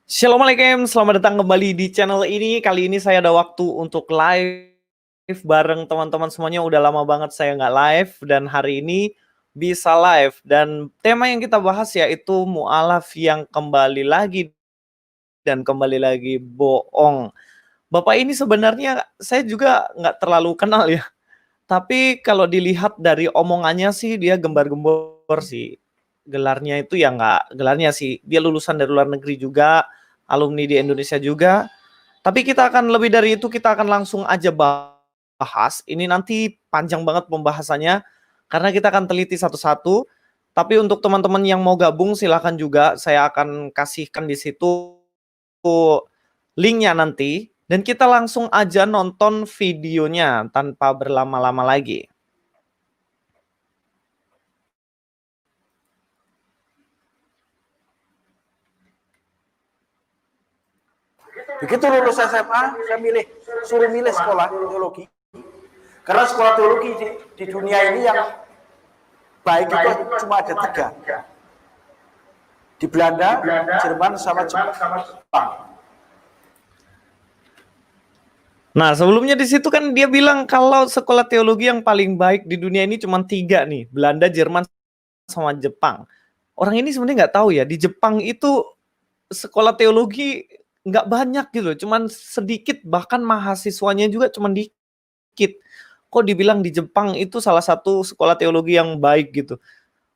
Assalamualaikum, selamat datang kembali di channel ini. Kali ini saya ada waktu untuk live bareng teman-teman semuanya. Udah lama banget saya nggak live dan hari ini bisa live. Dan tema yang kita bahas yaitu mu'alaf yang kembali lagi dan kembali lagi bohong. Bapak ini sebenarnya saya juga nggak terlalu kenal ya. Tapi kalau dilihat dari omongannya sih dia gembar-gembor sih. Gelarnya itu ya nggak gelarnya sih. Dia lulusan dari luar negeri juga, alumni di Indonesia juga. Tapi kita akan lebih dari itu, kita akan langsung aja bahas. Ini nanti panjang banget pembahasannya karena kita akan teliti satu-satu. Tapi untuk teman-teman yang mau gabung silahkan juga, saya akan kasihkan di situ linknya nanti. Dan kita langsung aja nonton videonya tanpa berlama-lama lagi. Begitu lulus SMA, saya suruh milih sekolah teologi. Karena sekolah teologi di dunia ini yang baik itu cuma ada 3. Di Belanda, Jerman, sama Jepang. Nah, sebelumnya di situ kan dia bilang kalau sekolah teologi yang paling baik di dunia ini cuma 3 nih, Belanda, Jerman, sama Jepang. Orang ini sebenarnya nggak tahu ya, di Jepang itu sekolah teologi nggak banyak gitu, cuman sedikit, bahkan mahasiswanya juga cuma dikit. Kok dibilang di Jepang itu salah satu sekolah teologi yang baik gitu.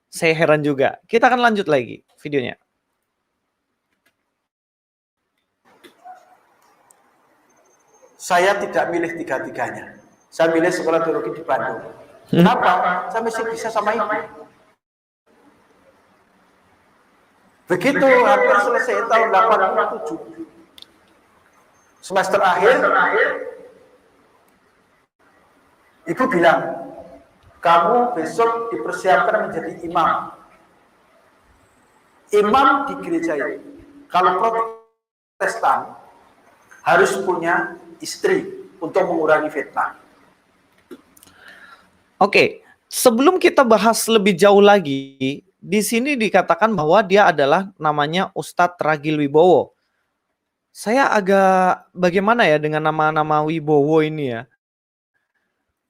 Saya heran juga. Kita akan lanjut lagi videonya. Saya tidak milih 3-3-nya. Saya milih sekolah teologi di Bandung. Kenapa? Saya masih bisa sama ibu. Begitu hampir selesai tahun 87. Semester akhir, ibu bilang, kamu besok dipersiapkan menjadi imam. Imam di gereja ini, kalau Protestan, harus punya istri untuk mengurangi fitnah. Oke, sebelum kita bahas lebih jauh lagi, di sini dikatakan bahwa dia adalah namanya Ustadz Ragil Wibowo. Saya agak bagaimana ya dengan nama-nama Wibowo ini ya?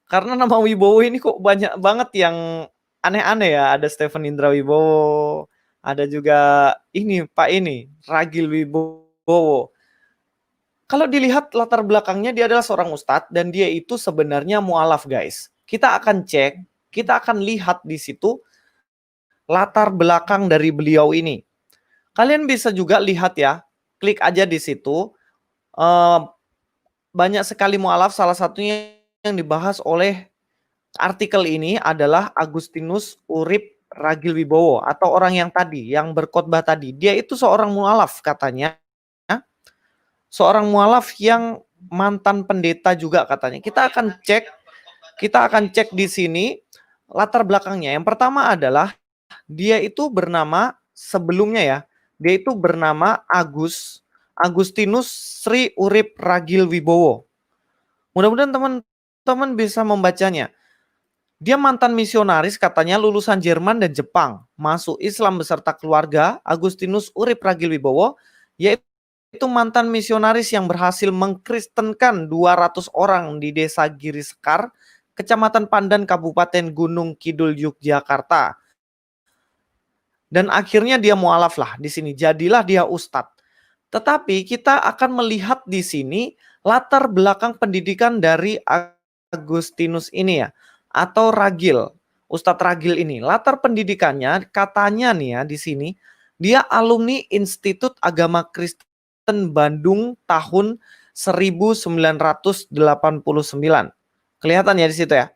Karena nama Wibowo ini kok banyak banget yang aneh-aneh ya. Ada Stephen Indra Wibowo, ada juga ini Pak ini, Ragil Wibowo. Kalau dilihat latar belakangnya dia adalah seorang ustadz dan dia itu sebenarnya mu'alaf guys. Kita akan cek, kita akan lihat di situ latar belakang dari beliau ini. Kalian bisa juga lihat ya, klik aja di situ. Banyak sekali mu'alaf, salah satunya yang dibahas oleh artikel ini adalah Agustinus Urip Ragil Wibowo atau orang yang tadi, yang berkhotbah tadi. Dia itu seorang mu'alaf katanya. Seorang mu'alaf yang mantan pendeta juga katanya. Kita akan cek di sini latar belakangnya. Yang pertama adalah dia itu bernama sebelumnya ya. Dia itu bernama Agustinus Sri Urip Ragil Wibowo. Mudah-mudahan teman-teman bisa membacanya. Dia mantan misionaris katanya, lulusan Jerman dan Jepang. Masuk Islam beserta keluarga. Agustinus Urip Ragil Wibowo yaitu mantan misionaris yang berhasil mengkristenkan 200 orang di Desa Giri Sekar, Kecamatan Pandan, Kabupaten Gunung Kidul, Yogyakarta. Dan akhirnya dia mu'alaf lah di sini. Jadilah dia ustadz. Tetapi kita akan melihat di sini latar belakang pendidikan dari Agustinus ini ya, atau Ragil, Ustadz Ragil ini. Latar pendidikannya katanya nih ya di sini, dia alumni Institut Agama Kristen Bandung tahun 1989. Kelihatan ya di situ ya.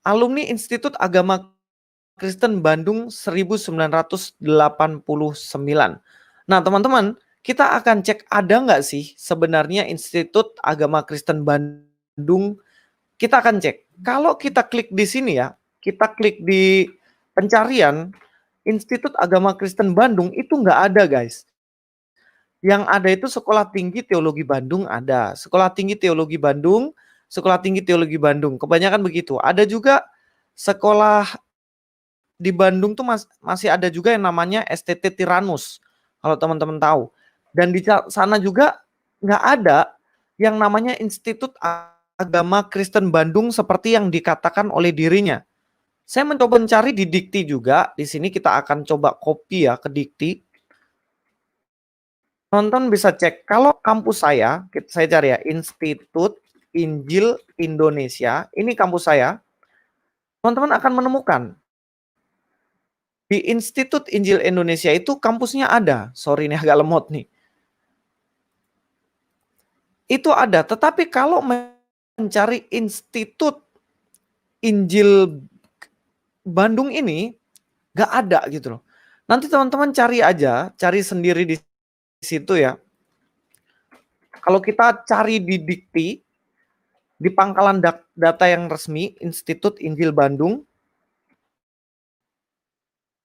Alumni Institut Agama Kristen Bandung 1989. Nah, teman-teman, kita akan cek ada nggak sih sebenarnya Institut Agama Kristen Bandung. Kita akan cek. Kalau kita klik di sini ya, kita klik di pencarian Institut Agama Kristen Bandung itu nggak ada guys. Yang ada itu Sekolah Tinggi Teologi Bandung ada. Sekolah Tinggi Teologi Bandung, Sekolah Tinggi Teologi Bandung. Kebanyakan begitu. Ada juga Sekolah di Bandung tuh masih ada juga yang namanya STT Tyrannus, kalau teman-teman tahu. Dan di sana juga nggak ada yang namanya Institut Agama Kristen Bandung seperti yang dikatakan oleh dirinya. Saya mencoba mencari di Dikti juga. Di sini kita akan coba copy ya ke Dikti. Teman-teman bisa cek. Kalau kampus saya cari ya, Institut Injil Indonesia. Ini kampus saya. Teman-teman akan menemukan di Institut Injil Indonesia itu kampusnya ada. Sorry ini agak lemot nih. Itu ada. Tetapi kalau mencari Institut Injil Bandung ini nggak ada gitu loh. Nanti teman-teman cari aja, cari sendiri di situ ya. Kalau kita cari di Dikti, di pangkalan data yang resmi Institut Injil Bandung,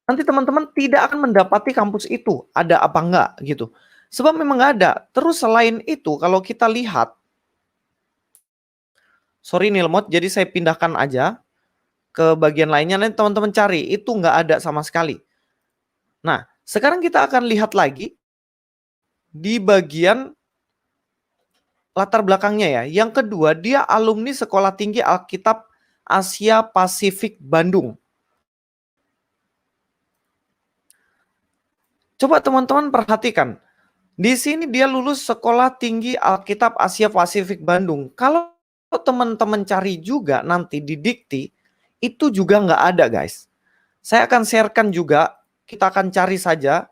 nanti teman-teman tidak akan mendapati kampus itu ada apa enggak gitu. Sebab memang nggak ada. Terus selain itu kalau kita lihat, sorry nih lemot, jadi saya pindahkan aja ke bagian lainnya, nanti teman-teman cari, itu nggak ada sama sekali. Nah, sekarang kita akan lihat lagi di bagian latar belakangnya ya. Yang kedua, dia alumni Sekolah Tinggi Alkitab Asia Pasifik Bandung. Coba teman-teman perhatikan. Di sini dia lulus Sekolah Tinggi Alkitab Asia Pasifik Bandung. Kalau teman-teman cari juga nanti di Dikti, itu juga nggak ada guys. Saya akan sharekan juga, kita akan cari saja.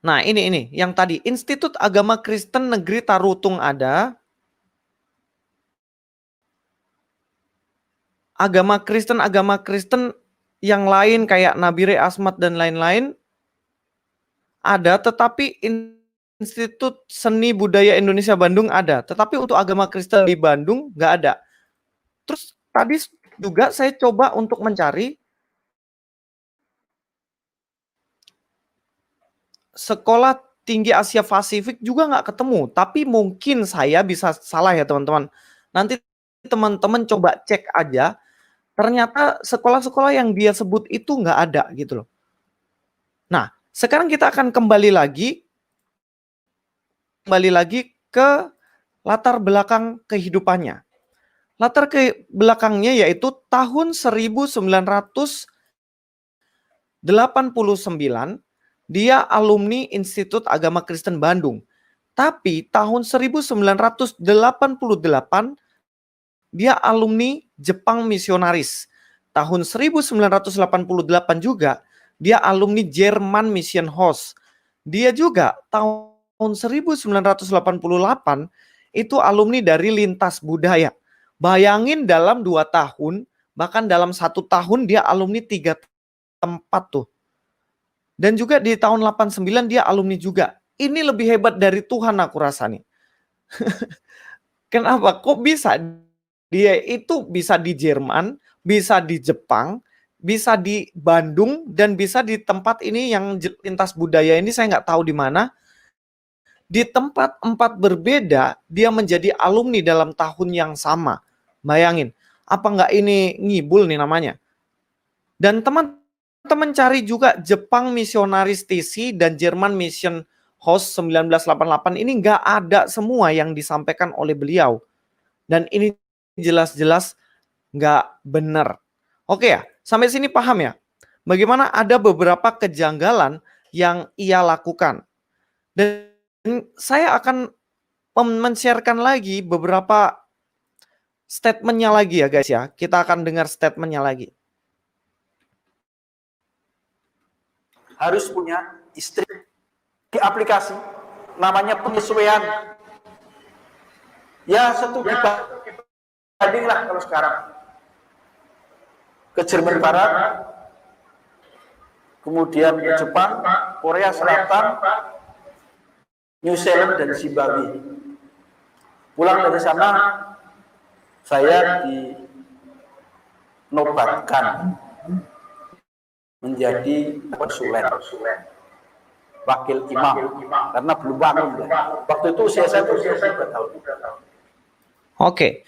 Nah ini yang tadi, Institut Agama Kristen Negeri Tarutung ada. Agama Kristen yang lain kayak Nabire Asmat dan lain-lain ada, tetapi Institut Seni Budaya Indonesia Bandung ada, tetapi untuk agama Kristen di Bandung nggak ada. Terus tadi juga saya coba untuk mencari Sekolah Tinggi Asia Pasifik juga nggak ketemu, tapi mungkin saya bisa salah ya teman-teman. Nanti teman-teman coba cek aja, ternyata sekolah-sekolah yang dia sebut itu nggak ada gitu loh. Nah, sekarang kita akan kembali lagi ke latar belakang kehidupannya. Latar ke belakangnya yaitu tahun 1989 dia alumni Institut Agama Kristen Bandung. Tapi tahun 1988 dia alumni Jepang Misionaris. Tahun 1988 juga dia alumni Jerman Mission House. Dia juga tahun 1988 itu alumni dari Lintas Budaya. Bayangin dalam 2 tahun, bahkan dalam 1 tahun dia alumni 3 tempat tuh. Dan juga di tahun 89 dia alumni juga. Ini lebih hebat dari Tuhan aku rasa nih. Kenapa? Kok bisa? Dia itu bisa di Jerman, bisa di Jepang, bisa di Bandung, dan bisa di tempat ini yang Lintas Budaya ini saya nggak tahu di mana. Di tempat 4 berbeda, dia menjadi alumni dalam tahun yang sama. Bayangin, apa nggak ini ngibul nih namanya? Dan teman-teman cari juga Jepang Misionaris TC dan Jerman Mission House 1988 ini nggak ada semua yang disampaikan oleh beliau. Dan ini jelas-jelas nggak benar. Oke ya, sampai sini paham ya? Bagaimana ada beberapa kejanggalan yang ia lakukan. Dan saya akan men-sharekan lagi beberapa statementnya lagi ya guys ya. Kita akan dengar statementnya lagi. Harus punya istri. Di aplikasi namanya penyesuaian. Ya studi banding lah kalau sekarang. Ke Jerman Barat, kemudian ke Jepang, Korea Selatan, New Zealand dan Zimbabwe. Pulang dari sana saya dinobatkan menjadi konsulen, wakil imam, karena belum bangun. Waktu itu usia saya 23 tahun. Oke.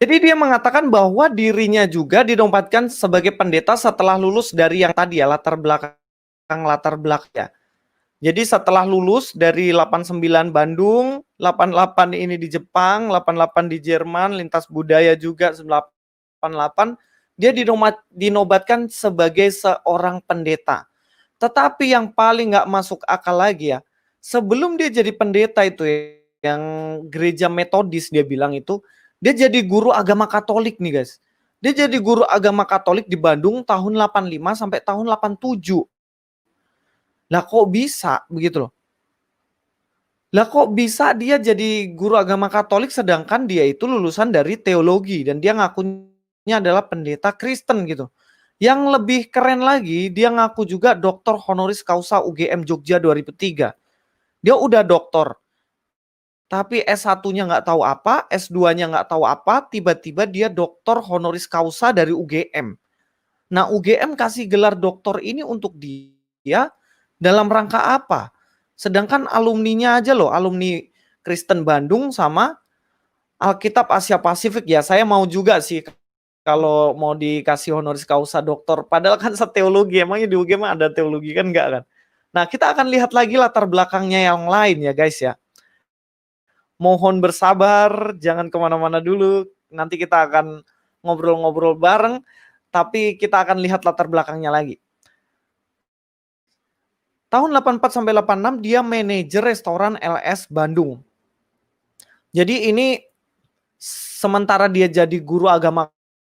Jadi dia mengatakan bahwa dirinya juga dinobatkan sebagai pendeta setelah lulus dari yang tadi ya, latar belakang ya. Jadi setelah lulus dari 89 Bandung, 88 ini di Jepang, 88 di Jerman, lintas budaya juga 88, dia dinobatkan sebagai seorang pendeta. Tetapi yang paling nggak masuk akal lagi ya, sebelum dia jadi pendeta itu ya, yang gereja metodis dia bilang itu, dia jadi guru agama Katolik nih guys. Dia jadi guru agama Katolik di Bandung tahun 85 sampai tahun 87. Lah kok bisa begitu loh. Lah kok bisa dia jadi guru agama Katolik sedangkan dia itu lulusan dari teologi dan dia ngakunya adalah pendeta Kristen gitu. Yang lebih keren lagi, dia ngaku juga doktor honoris causa UGM Jogja 2003. Dia udah doktor. Tapi S1-nya nggak tahu apa, S2-nya nggak tahu apa, tiba-tiba dia doktor honoris causa dari UGM. Nah, UGM kasih gelar doktor ini untuk dia dalam rangka apa? Sedangkan alumninya aja loh, alumni Kristen Bandung sama Alkitab Asia Pasifik ya. Saya mau juga sih kalau mau dikasih honoris causa doktor. Padahal kan seteologi, emangnya di UGM ada teologi kan enggak kan? Nah, kita akan lihat lagi latar belakangnya yang lain ya guys ya. Mohon bersabar, jangan kemana-mana dulu. Nanti kita akan ngobrol-ngobrol bareng, tapi kita akan lihat latar belakangnya lagi. Tahun 84 sampai 86 dia manajer restoran LS Bandung. Jadi ini sementara dia jadi guru agama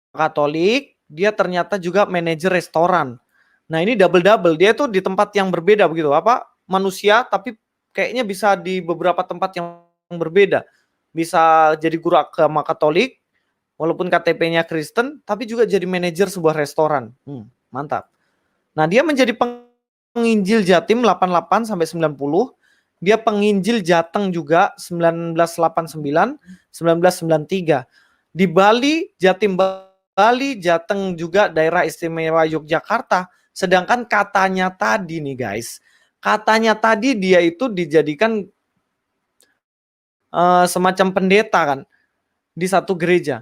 Katolik, dia ternyata juga manajer restoran. Nah ini double-double, dia tuh di tempat yang berbeda begitu, apa manusia tapi kayaknya bisa di beberapa tempat yang berbeda. Bisa jadi guru agama Katolik, walaupun KTP-nya Kristen, tapi juga jadi manajer sebuah restoran. Mantap. Nah dia menjadi penginjil Jatim 88 sampai 90. Dia penginjil Jateng juga 1989, 1993. Di Bali, Jatim Bali, Jateng juga daerah istimewa Yogyakarta. Sedangkan katanya tadi nih guys, katanya tadi dia itu dijadikan semacam pendeta kan di satu gereja.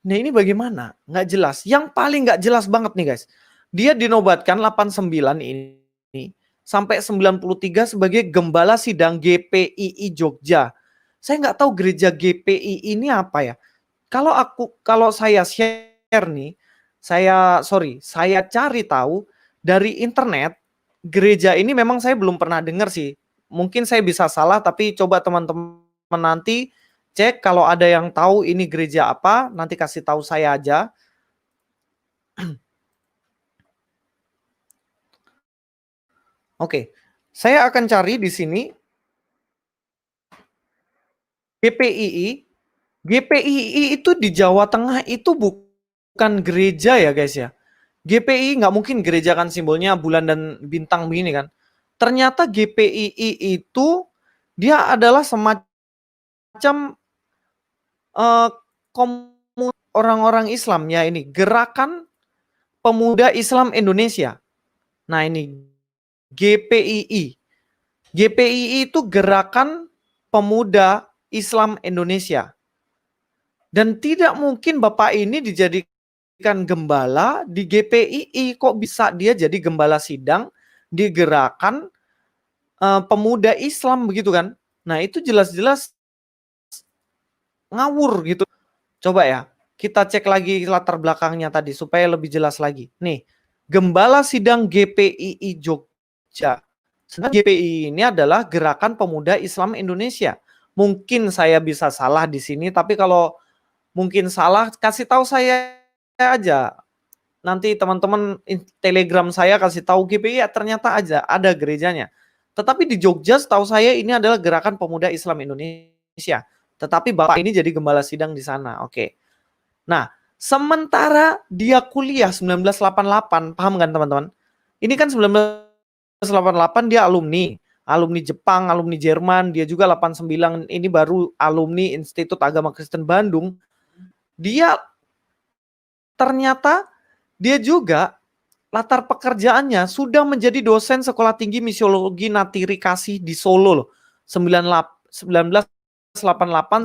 Nah ini bagaimana? Nggak jelas. Yang paling nggak jelas banget nih guys, dia dinobatkan 89 ini sampai 93 sebagai gembala sidang GPII Jogja. Saya nggak tahu gereja GPI ini apa ya. Kalau saya share nih, saya cari tahu dari internet, gereja ini memang saya belum pernah dengar sih. Mungkin saya bisa salah, tapi coba teman-teman nanti cek kalau ada yang tahu ini gereja apa, nanti kasih tahu saya aja. Oke, saya akan cari di sini GPII. GPII itu di Jawa Tengah itu bukan gereja ya guys ya. GPII nggak mungkin gereja kan simbolnya bulan dan bintang begini kan. Ternyata GPII itu dia adalah semacam orang-orang Islam ya ini, Gerakan Pemuda Islam Indonesia. Nah ini GPII. GPII itu Gerakan Pemuda Islam Indonesia. Dan tidak mungkin Bapak ini dijadikan gembala di GPII. Kok bisa dia jadi gembala sidang di Gerakan Pemuda Islam begitu kan? Nah itu jelas-jelas ngawur gitu. Coba ya, kita cek lagi latar belakangnya tadi supaya lebih jelas lagi. Nih, Gembala Sidang GPII Jogja. Sedangkan GPII ini adalah Gerakan Pemuda Islam Indonesia. Mungkin saya bisa salah di sini, tapi kalau mungkin salah, kasih tahu saya aja. Nanti teman-teman Telegram saya kasih tahu GPII ternyata aja ada gerejanya. Tetapi di Jogja setahu saya ini adalah Gerakan Pemuda Islam Indonesia. Tetapi Bapak ini jadi gembala sidang di sana. Oke. Nah, sementara dia kuliah 1988, paham kan teman-teman? Ini kan 1988 dia alumni Jepang, alumni Jerman, dia juga 89 ini baru alumni Institut Agama Kristen Bandung. Dia ternyata dia juga latar pekerjaannya sudah menjadi dosen Sekolah Tinggi Misiologi Natiri Kasih di Solo loh. 1988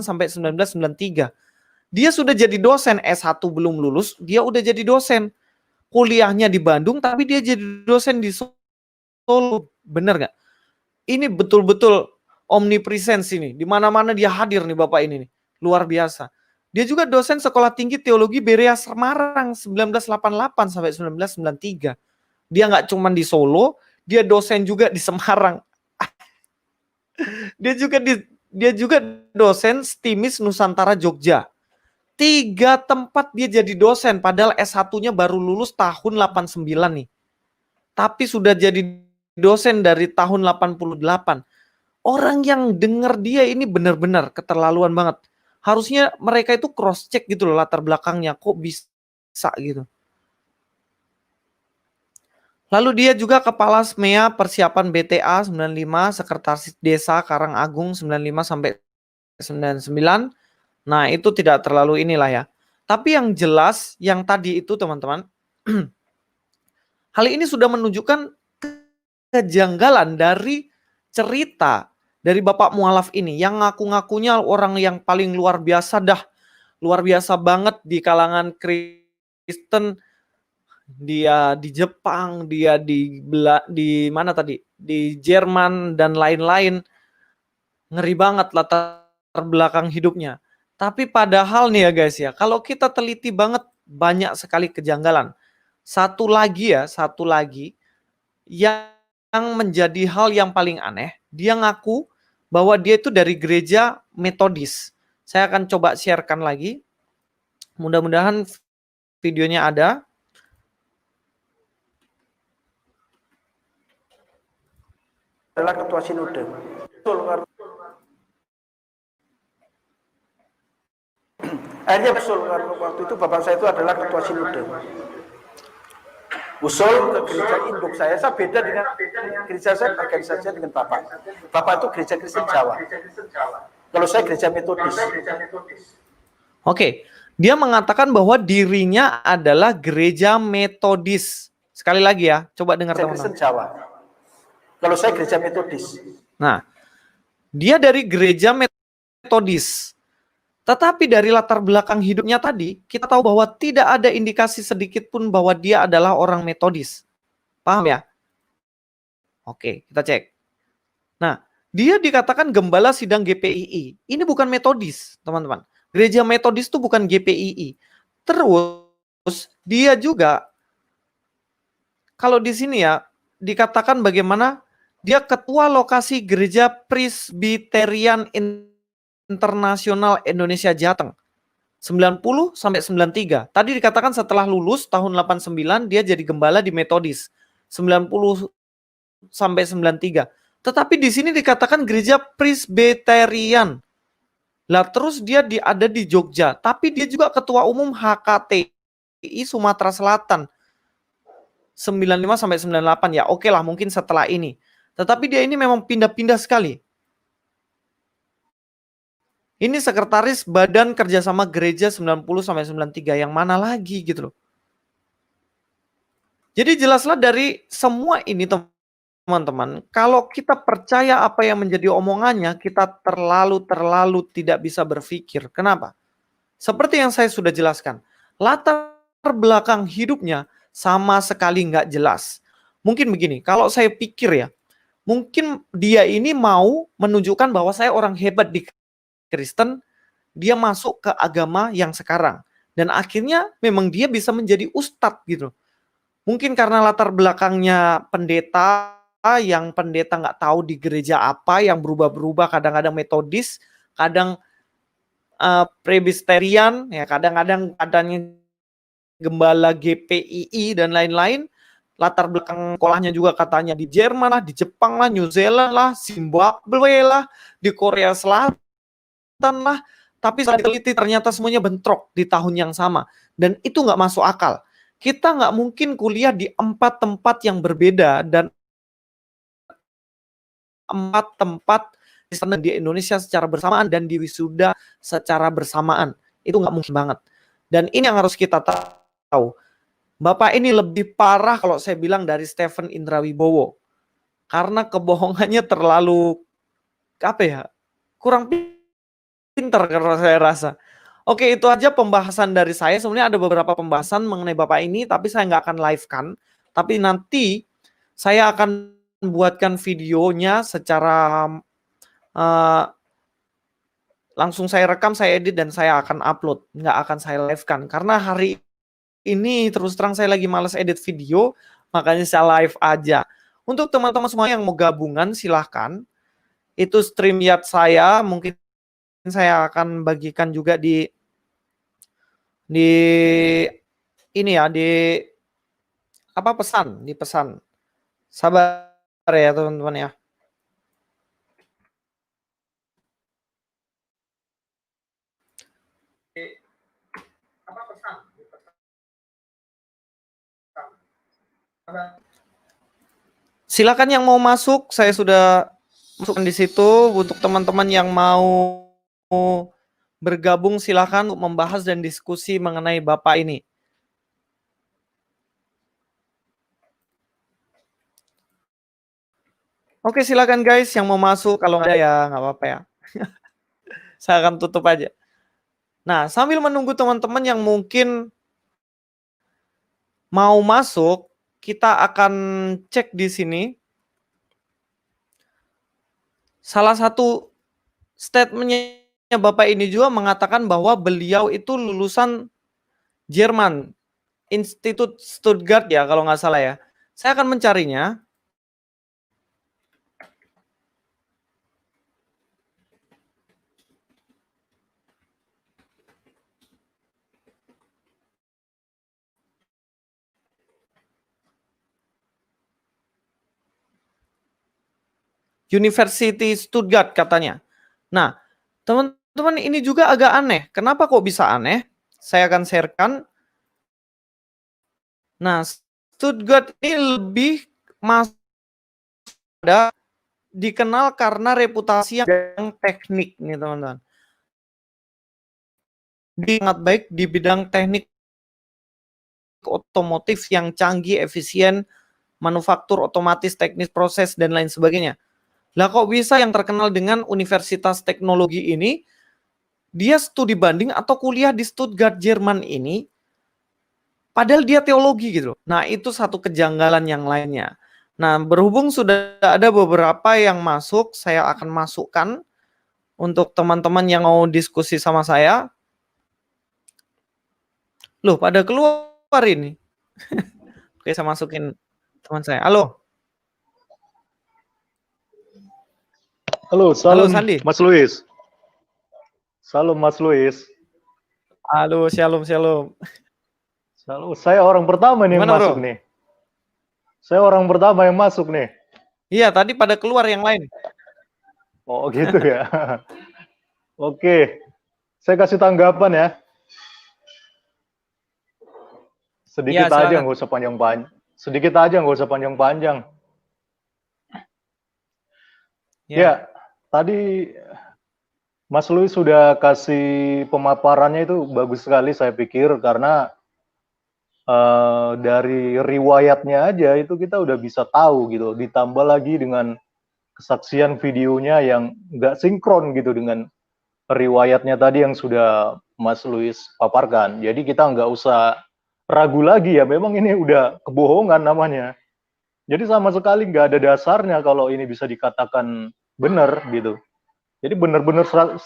sampai 1993. Dia sudah jadi dosen, S1 belum lulus, dia udah jadi dosen. Kuliahnya di Bandung, tapi dia jadi dosen di Solo. Bener nggak? Ini betul-betul omnipresence ini. Di mana-mana dia hadir nih Bapak ini nih. Luar biasa. Dia juga dosen Sekolah Tinggi Teologi Berea Semarang 1988 sampai 1993. Dia nggak cuma di Solo, dia dosen juga di Semarang. Dia juga dosen STIMIS Nusantara Jogja. 3 tempat dia jadi dosen, padahal S1-nya baru lulus tahun 89 nih. Tapi sudah jadi dosen dari tahun 88. Orang yang denger dia ini benar-benar keterlaluan banget. Harusnya mereka itu cross check gitu loh latar belakangnya, kok bisa gitu. Lalu dia juga kepala SMEA persiapan BTA 95, sekretaris desa Karangagung 95 sampai 99. Nah, itu tidak terlalu inilah ya. Tapi yang jelas yang tadi itu teman-teman, hal ini sudah menunjukkan kejanggalan dari cerita dari Bapak Mualaf ini yang ngaku-ngakunya orang yang paling luar biasa luar biasa banget di kalangan Kristen. Dia di Jepang, dia di mana tadi? Di Jerman dan lain-lain. Ngeri banget latar belakang hidupnya. Tapi padahal nih ya guys ya, kalau kita teliti banget banyak sekali kejanggalan. Satu lagi yang menjadi hal yang paling aneh, dia ngaku bahwa dia itu dari gereja Metodis. Saya akan coba sharekan lagi. Mudah-mudahan videonya ada. Adalah ketua sinode. Betul, akhirnya betul, waktu itu bapak saya itu adalah ketua sinode. Usul ke gereja induk saya beda dengan gereja saya, organisasinya dengan bapak. Bapak itu gereja Kristen Jawa. Kalau saya gereja Metodis. Oke, dia mengatakan bahwa dirinya adalah gereja Metodis. Sekali lagi ya, coba dengar teman-teman. Kristen Jawa. Kalau saya gereja Metodis. Nah, dia dari gereja Metodis. Tetapi dari latar belakang hidupnya tadi, kita tahu bahwa tidak ada indikasi sedikit pun bahwa dia adalah orang Metodis. Paham ya? Oke, kita cek. Nah, dia dikatakan gembala sidang GPII. Ini bukan Metodis, teman-teman. Gereja Metodis itu bukan GPII. Terus, dia juga, kalau di sini ya, dikatakan bagaimana dia ketua lokasi gereja Presbyterian Internasional Indonesia Jateng 90 sampai 93. Tadi dikatakan setelah lulus tahun 89 dia jadi gembala di Metodis 90 sampai 93. Tetapi di sini dikatakan gereja Presbyterian. Lah terus dia ada di Jogja, tapi dia juga ketua umum HKTI Sumatera Selatan 95 sampai 98 ya. Oke lah mungkin setelah ini. Tetapi dia ini memang pindah-pindah sekali. Ini sekretaris Badan Kerjasama Gereja 90 sampai 93 yang mana lagi gitu loh. Jadi jelaslah dari semua ini teman-teman, kalau kita percaya apa yang menjadi omongannya, kita terlalu tidak bisa berpikir. Kenapa? Seperti yang saya sudah jelaskan, latar belakang hidupnya sama sekali nggak jelas. Mungkin begini, kalau saya pikir ya, mungkin dia ini mau menunjukkan bahwa saya orang hebat di Kristen, dia masuk ke agama yang sekarang. Dan akhirnya memang dia bisa menjadi ustadz gitu. Mungkin karena latar belakangnya pendeta, yang pendeta nggak tahu di gereja apa, yang berubah-berubah, kadang-kadang Metodis, kadang Presbyterian, ya kadang-kadang gembala GPII dan lain-lain. Latar belakang sekolahnya juga katanya di Jerman lah, di Jepang lah, New Zealand lah, Zimbabwe lah, di Korea Selatan lah. Tapi setelah diteliti ternyata semuanya bentrok di tahun yang sama. Dan itu nggak masuk akal. Kita nggak mungkin kuliah di 4 tempat yang berbeda dan 4 tempat di Indonesia secara bersamaan dan di wisuda secara bersamaan. Itu nggak mungkin banget. Dan ini yang harus kita tahu. Bapak ini lebih parah kalau saya bilang dari Stephen Indra Wibowo. Karena kebohongannya terlalu, kurang pintar kalau saya rasa. Oke, itu aja pembahasan dari saya. Sebenarnya ada beberapa pembahasan mengenai Bapak ini, tapi saya nggak akan live-kan. Tapi nanti saya akan buatkan videonya secara langsung saya rekam, saya edit, dan saya akan upload. Nggak akan saya live-kan. Karena hari ini terus terang saya lagi males edit video, makanya saya live aja. Untuk teman-teman semua yang mau gabungan, silahkan. Itu StreamYard saya, mungkin saya akan bagikan juga di ini ya, di apa, pesan, di pesan. Sabar ya teman-teman ya. Apa pesan? Silakan yang mau masuk, saya sudah masukkan di situ. Untuk teman-teman yang mau bergabung, silakan untuk membahas dan diskusi mengenai Bapak ini. Oke, silakan guys yang mau masuk. Kalau nggak ada ya nggak apa-apa ya. Saya akan tutup aja. Nah, sambil menunggu teman-teman yang mungkin mau masuk, kita akan cek di sini. Salah satu statementnya Bapak ini juga mengatakan bahwa beliau itu lulusan Jerman, Institut Stuttgart ya kalau nggak salah ya. Saya akan mencarinya. University Stuttgart katanya. Nah, teman-teman ini juga agak aneh. Kenapa kok bisa aneh? Saya akan sharekan. Nah, Stuttgart ini lebih masuk pada dikenal karena reputasi yang teknik nih teman-teman. Dia sangat baik di bidang teknik otomotif yang canggih, efisien, manufaktur otomatis, teknis proses, dan lain sebagainya. Lah kok bisa yang terkenal dengan Universitas Teknologi ini, dia studi banding atau kuliah di Stuttgart, Jerman ini, padahal dia teologi gitu. Nah, itu satu kejanggalan yang lainnya. Nah, berhubung sudah ada beberapa yang masuk, saya akan masukkan untuk teman-teman yang mau diskusi sama saya. Loh, pada keluar ini. Oke, saya masukin teman saya. Halo. Halo, salam Sandi. Mas Luis. Salam Mas Luis. Halo, shalom. Halo, saya orang pertama nih yang masuk nih. Saya orang pertama yang masuk nih. Iya, tadi pada keluar yang lain. Oh, gitu ya. Oke. Saya kasih tanggapan ya. Sedikit Ya, aja, nggak usah panjang-panjang. Sedikit aja, nggak usah panjang-panjang. Ya, tadi Mas Luis sudah kasih pemaparannya itu bagus sekali saya pikir karena dari riwayatnya aja itu kita udah bisa tahu gitu. Ditambah lagi dengan kesaksian videonya yang nggak sinkron gitu dengan riwayatnya tadi yang sudah Mas Luis paparkan. Jadi kita nggak usah ragu lagi ya, memang ini udah kebohongan namanya. Jadi sama sekali nggak ada dasarnya kalau ini bisa dikatakan benar gitu. Jadi benar-benar 1000%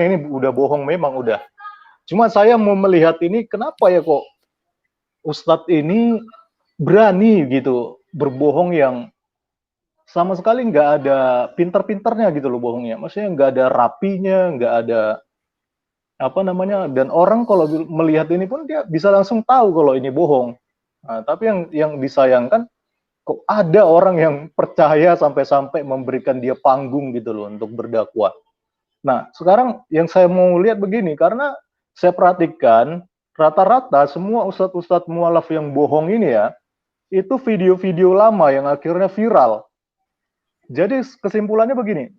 ini udah bohong memang udah. Cuma saya mau melihat ini kenapa ya kok Ustadz ini berani gitu berbohong yang sama sekali nggak ada pinter-pinternya gitu loh bohongnya. Maksudnya nggak ada rapinya, nggak ada apa namanya. Dan orang kalau melihat ini pun dia bisa langsung tahu kalau ini bohong. Nah, tapi yang disayangkan kok ada orang yang percaya sampai-sampai memberikan dia panggung gitu loh untuk berdakwah. Nah, sekarang yang saya mau lihat begini, karena saya perhatikan rata-rata semua ustadz-ustadz mualaf yang bohong ini ya, itu video-video lama yang akhirnya viral. Jadi kesimpulannya begini,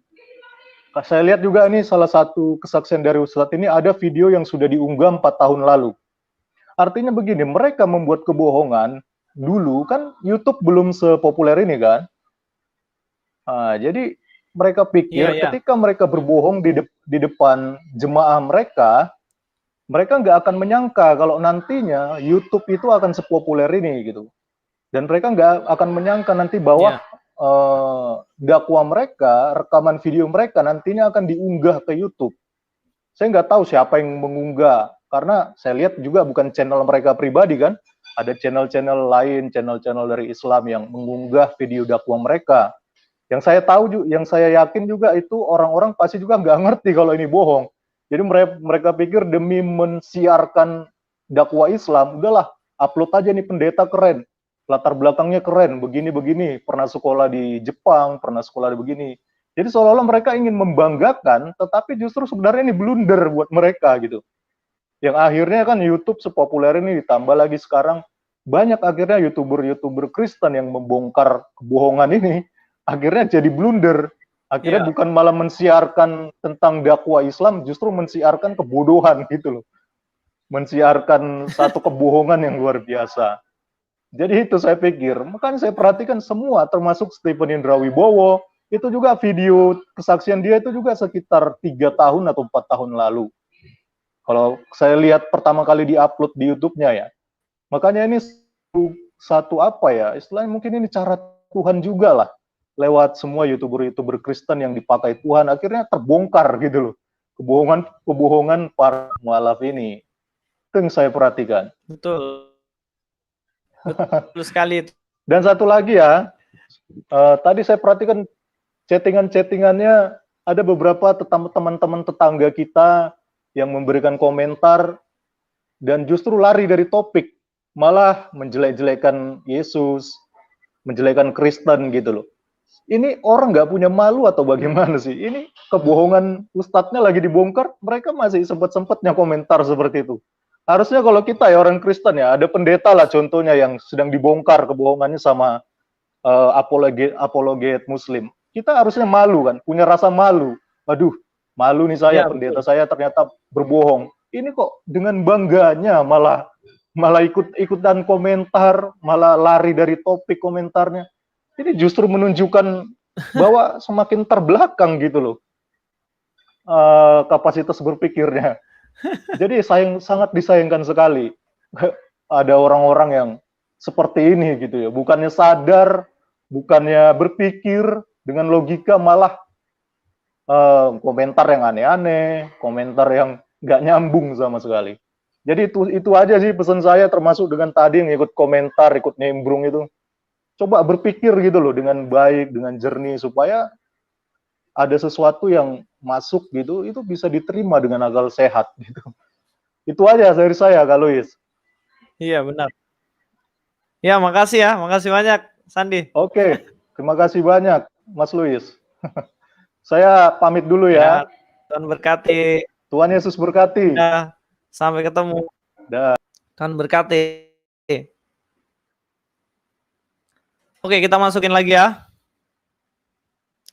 saya lihat juga ini salah satu kesaksian dari ustadz ini ada video yang sudah diunggah 4 tahun lalu. Artinya begini, mereka membuat kebohongan dulu kan YouTube belum sepopuler ini kan. Nah, jadi mereka pikir ketika mereka berbohong di depan jemaah mereka, mereka nggak akan menyangka kalau nantinya YouTube itu akan sepopuler ini gitu. Dan mereka nggak akan menyangka nanti bahwa Ya. dakwah mereka, rekaman video mereka nantinya akan diunggah ke YouTube. Saya nggak tahu siapa yang mengunggah, karena saya lihat juga bukan channel mereka pribadi kan, ada channel-channel lain, channel-channel dari Islam yang mengunggah video dakwah mereka. Yang saya tahu, yang saya yakin juga itu orang-orang pasti juga nggak ngerti kalau ini bohong. Jadi mereka pikir demi mensiarkan dakwah Islam, udahlah upload aja nih pendeta keren, latar belakangnya keren, begini-begini, pernah sekolah di Jepang, pernah sekolah di begini. Jadi seolah-olah mereka ingin membanggakan, tetapi justru sebenarnya ini blunder buat mereka gitu. Yang akhirnya kan YouTube sepopuler ini, ditambah lagi sekarang banyak akhirnya YouTuber-YouTuber Kristen yang membongkar kebohongan ini, akhirnya jadi blunder. Akhirnya Ya. bukan malah mensiarkan tentang dakwah Islam, justru mensiarkan kebodohan gitu loh. Mensiarkan satu kebohongan yang luar biasa. Jadi itu saya pikir, makanya saya perhatikan semua, termasuk Stephen Indra Wibowo, itu juga video kesaksian dia itu juga sekitar 3 tahun atau 4 tahun lalu. Kalau saya lihat pertama kali diupload di YouTube-nya ya. Makanya ini satu apa ya, istilahnya mungkin ini cara Tuhan juga lah. Lewat semua YouTuber-YouTuber Kristen yang dipakai Tuhan, akhirnya terbongkar gitu loh. Kebohongan para mualaf ini. Itu yang saya perhatikan. Betul. Betul sekali itu. Dan satu lagi ya, tadi saya perhatikan chattingan-chattingannya, ada beberapa teman-teman tetangga kita yang memberikan komentar dan justru lari dari topik, malah menjelek-jelekan Yesus, menjelekan Kristen gitu loh. Ini orang nggak punya malu atau bagaimana sih? Ini kebohongan ustadznya lagi dibongkar, mereka masih sempat-sempatnya komentar seperti itu. Harusnya kalau kita ya orang Kristen ya, ada pendeta lah contohnya yang sedang dibongkar kebohongannya sama apologet Muslim. Kita harusnya malu kan, punya rasa malu. Aduh, malu nih saya, Ya, pendeta betul. saya ternyata berbohong. Ini kok dengan bangganya malah ikut-ikutan komentar, malah lari dari topik komentarnya. Ini justru menunjukkan bahwa semakin terbelakang gitu loh kapasitas berpikirnya. Jadi sangat disayangkan sekali ada orang-orang yang seperti ini gitu ya. Bukannya sadar, bukannya berpikir dengan logika, malah komentar yang aneh-aneh, komentar yang nggak nyambung sama sekali. Jadi itu aja sih pesan saya, termasuk dengan tadi yang ikut komentar, ikut nimbrung itu. Coba berpikir gitu loh dengan baik, dengan jernih, supaya ada sesuatu yang masuk gitu, itu bisa diterima dengan akal sehat gitu. Itu aja dari saya, Kak Luis. Iya, benar. Ya, makasih banyak, Sandi. Oke, terima kasih banyak, Mas Luis. Saya pamit dulu Ya, ya. Tuhan berkati. Tuhan Yesus berkati. Ya, sampai ketemu. Dah. Tuhan berkati. Oke, kita masukin lagi ya.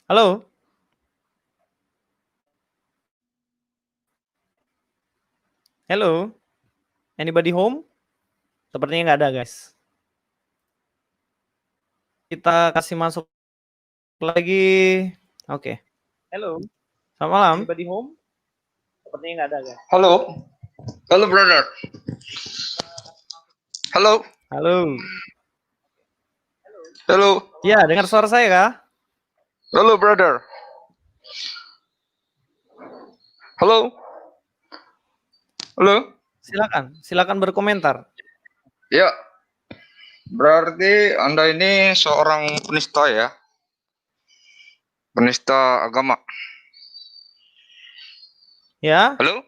Halo. Hello. Anybody home? Sepertinya nggak ada, guys. Kita kasih masuk lagi. Oke. Hello. Selamat malam. Anybody home? Sepertinya nggak ada, guys. Halo. Halo, brother. Halo. Halo. Halo. Ya, dengar suara saya kah? Halo, brother. Halo. Halo. Silakan berkomentar. Ya. Berarti Anda ini seorang penista ya? Penista agama. Ya? Halo?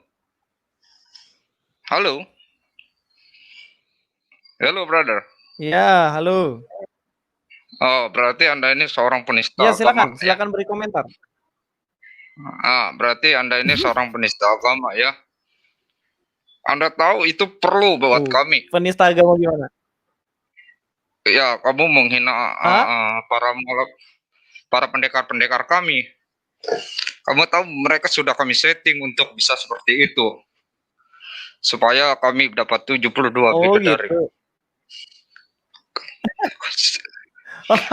Halo? Halo, brother. Ya, halo. Oh, berarti Anda ini seorang penista Ya, agama. silakan beri komentar. Berarti Anda ini seorang penista agama ya? Anda tahu itu perlu buat kami. Penista agama gimana? Ya, kamu menghina para pendekar-pendekar kami. Kamu tahu mereka sudah kami setting untuk bisa seperti itu. Supaya kami dapat 72 bidadari. Gitu.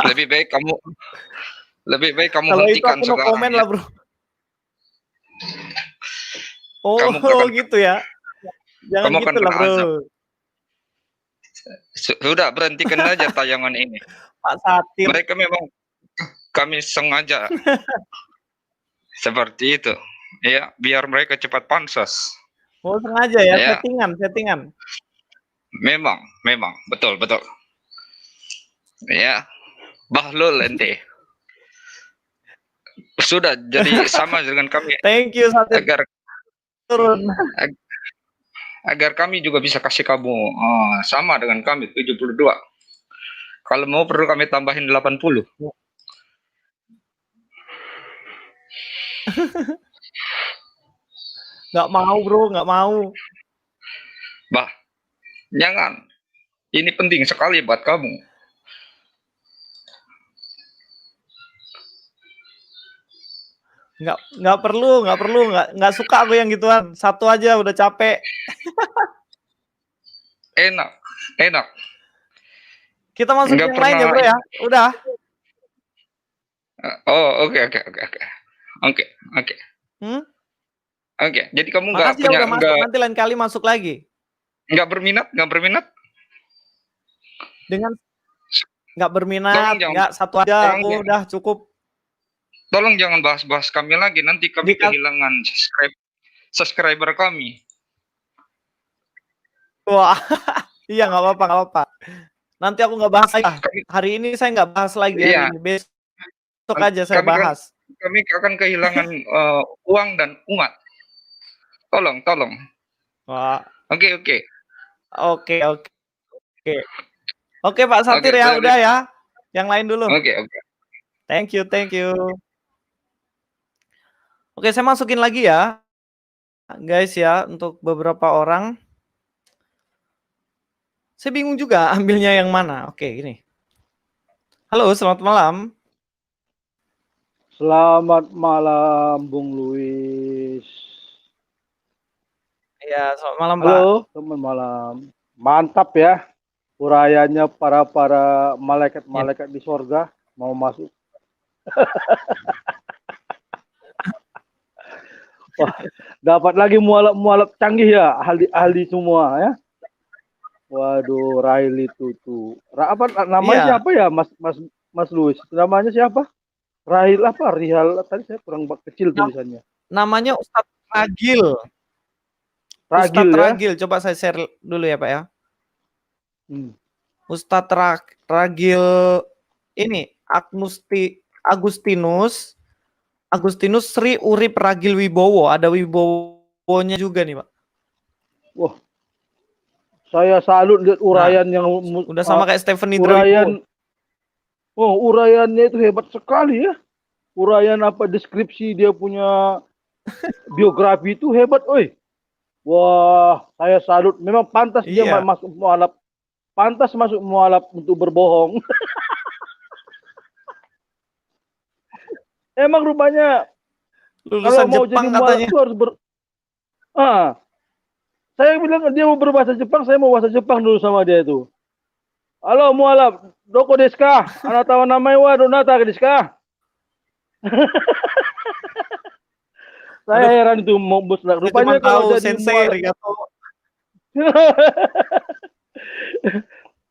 Lebih baik kamu Kalau itu hentikan aku no sekarang. komen Ya. lah, bro. Oh, Kamu gitu ya. Jangan Kamu akan gitu lah, kena Bro. azab. Sudah, berhentikan aja tayangan ini. Pak Satir. Mereka memang kami sengaja seperti itu. Ya, biar mereka cepat pansos. Oh, sengaja ya, Ya, settingan. memang, betul. Ya, Bahlul ente. Sudah jadi sama dengan kami Thank you, Satir agar turun. agar kami juga bisa kasih kamu sama dengan kami 72. Kalau mau perlu kami tambahin 80. Nggak mau, Bro, nggak mau. Bah, jangan. Ini penting sekali buat kamu. Nggak perlu, nggak suka aku yang gituan. Satu aja udah capek. Enak. Kita masuk Nggak yang lain ya, pernah. Bro ya. Udah. Oh, oke. Hmm? Oke, jadi kamu Makasih ya udah masuk. Nanti lain kali masuk lagi. nggak berminat? Dengan nggak berminat, Tolong nggak satu aja. tolong Aku jangan. udah cukup. Tolong jangan bahas-bahas kami lagi, nanti kami kehilangan subscriber kami. Wah, iya nggak apa-apa. Nanti aku nggak bahas lagi. Hari ini saya nggak bahas lagi. Iya. Hari ini. Besok aja saya bahas. Kami akan kehilangan uang dan umat. Tolong. Wah. Oke. Oke, Pak Satir ya, udah ya. Yang lain dulu. Oke. Thank you. Oke, saya masukin lagi ya. Guys ya, untuk beberapa orang. Saya bingung juga ambilnya yang mana. Oke, ini. Halo, selamat malam. Selamat malam, Bung Luis. Ya, selamat malam, Pak. Halo, selamat malam. Mantap ya, urayanya para malaikat-malaikat di sorga mau masuk. Wah, dapat lagi mualaf canggih ya, ahli semua ya. Waduh, Riley Tutu. Namanya siapa ya, Mas Luis? Namanya siapa? Rahil apa? Rihal tadi saya kurang kecil tulisannya. Namanya Ustadz Ragil. Ragil Ustadz ya? Ragil, coba saya share dulu ya, Pak ya. Ustadz Ragil ini Agustinus Sri Urip Ragil Wibowo. Ada Wibowonya juga nih, Pak. Wah, saya salut lihat urayan yang udah sama kayak Stephen urayan. Oh, urayannya itu hebat sekali ya. Urayan apa deskripsi dia punya biografi itu hebat, oi. Wah, saya salut. Memang pantas dia masuk mualaf. Pantas masuk mualaf untuk berbohong. Emang rupanya lulusan kalau mau Jepang jadi mualaf itu harus saya bilang dia mau berbahasa Jepang, saya mau bahasa Jepang dulu sama dia itu. Halo mualaf, doko desu ka? Anata wa namae wa donata desu ka? Saya heran itu mau rupanya kalau jadi mualaf.